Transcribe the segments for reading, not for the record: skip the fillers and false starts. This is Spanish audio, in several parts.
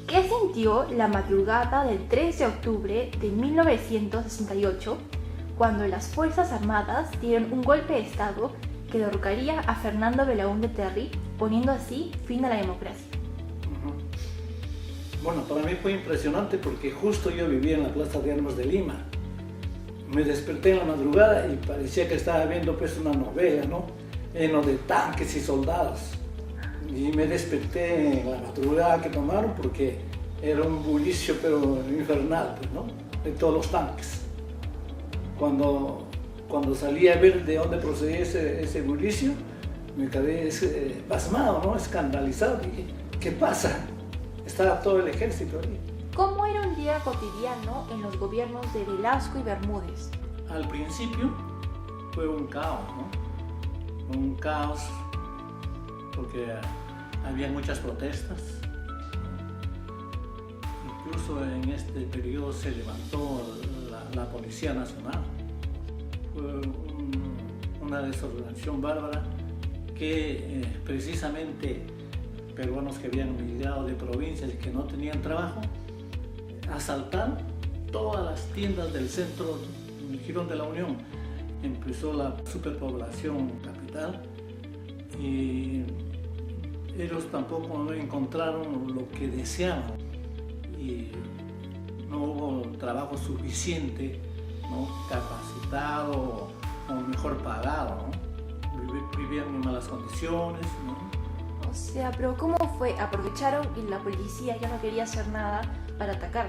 ¿Qué sintió la madrugada del 3 de octubre de 1968 cuando las Fuerzas Armadas dieron un golpe de Estado que derrocaría a Fernando Belaúnde Terry, poniendo así fin a la democracia? Bueno, para mí fue impresionante porque justo yo vivía en la Plaza de Armas de Lima. Me desperté en la madrugada y parecía que estaba viendo pues una novela, ¿no? Lleno de tanques y soldados. Y me desperté en la madrugada que tomaron porque era un bullicio pero infernal, pues, ¿no? De todos los tanques. Cuando salí a ver de dónde procedía ese bullicio, me quedé pasmado, ¿no? Escandalizado. Dije, ¿qué pasa? Estaba todo el ejército ahí. ¿Cómo era un día cotidiano en los gobiernos de Velasco y Bermúdez? Al principio fue un caos, ¿no? Un caos porque había muchas protestas. Incluso en este periodo se levantó la Policía Nacional. Fue una desorganización bárbara que precisamente peruanos que habían migrado de provincias y que no tenían trabajo, asaltaron todas las tiendas del centro del Jirón de la Unión. Empezó la superpoblación capital y ellos tampoco no encontraron lo que deseaban y no hubo trabajo suficiente, ¿no? Capacitado o mejor pagado, ¿no? Vivían en malas condiciones, ¿no? O sea, pero ¿cómo fue? ¿Aprovecharon y la policía ya no quería hacer nada para atacar?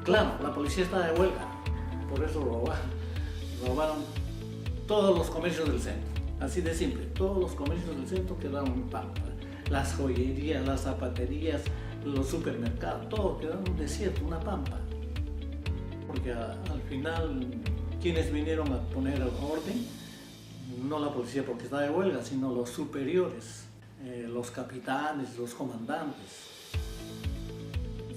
Claro, la policía estaba de huelga, por eso robaron todos los comercios del centro, así de simple, todos los comercios del centro quedaron en pampa, las joyerías, las zapaterías, los supermercados, todo quedó en un desierto, una pampa, porque al final quienes vinieron a poner orden, no la policía porque estaba de huelga, sino los superiores, los capitanes, los comandantes.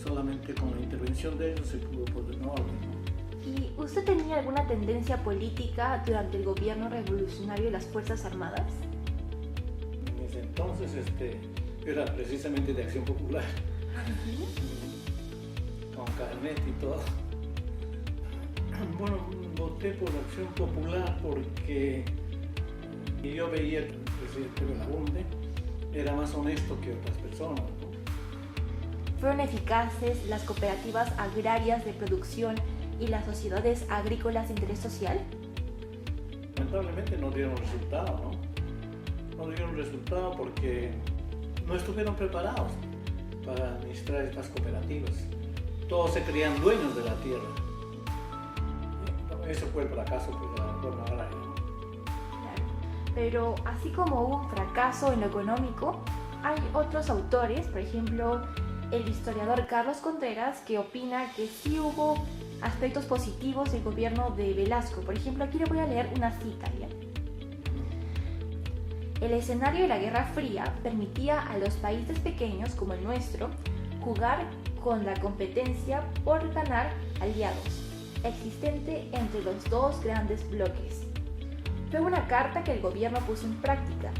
Solamente con la intervención de ellos se pudo poner orden, ¿no? ¿Y usted tenía alguna tendencia política durante el gobierno revolucionario de las Fuerzas Armadas? En ese entonces era precisamente de Acción Popular, con carnet y todo. Bueno, voté por Acción Popular porque yo veía que el presidente Belaúnde era más honesto que otras personas, ¿no? ¿Fueron eficaces las cooperativas agrarias de producción y las sociedades agrícolas de interés social? Lamentablemente no dieron resultado, ¿no? No dieron resultado porque no estuvieron preparados para administrar estas cooperativas. Todos se creían dueños de la tierra. Eso fue el fracaso de la reforma agraria, ¿no? Claro. Pero así como hubo un fracaso en lo económico, hay otros autores, por ejemplo, el historiador Carlos Contreras, que opina que sí hubo aspectos positivos del gobierno de Velasco. Por ejemplo, aquí le voy a leer una cita, ¿ya? El escenario de la Guerra Fría permitía a los países pequeños como el nuestro jugar con la competencia por ganar aliados existente entre los dos grandes bloques. Fue una carta que el gobierno puso en práctica,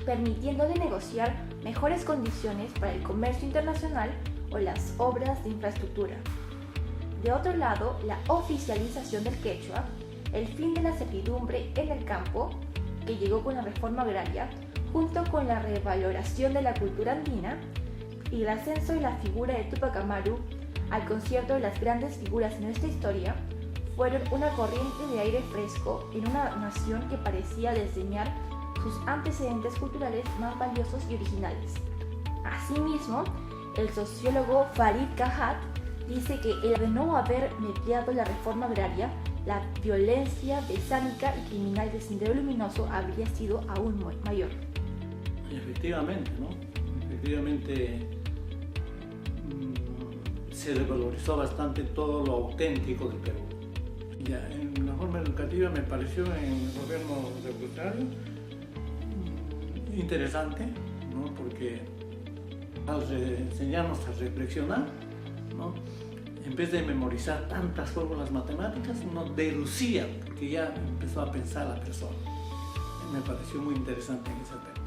permitiéndole negociar mejores condiciones para el comercio internacional o las obras de infraestructura. De otro lado, la oficialización del quechua, el fin de la servidumbre en el campo, que llegó con la reforma agraria, junto con la revaloración de la cultura andina y el ascenso de la figura de Túpac Amaru al concierto de las grandes figuras de nuestra historia, fueron una corriente de aire fresco en una nación que parecía desdeñar sus antecedentes culturales más valiosos y originales. Asimismo, el sociólogo Farid Kahat dice que el de no haber mediado la reforma agraria, la violencia besánica y criminal del Sendero Luminoso habría sido aún mayor. Efectivamente, ¿no? Efectivamente se revalorizó bastante todo lo auténtico del Perú. Ya, en la forma educativa me pareció en el gobierno revolucionario interesante, ¿no? Porque al enseñarnos a reflexionar, ¿no? En vez de memorizar tantas fórmulas matemáticas, nos deducía, porque ya empezó a pensar la persona. Me pareció muy interesante en ese aspecto.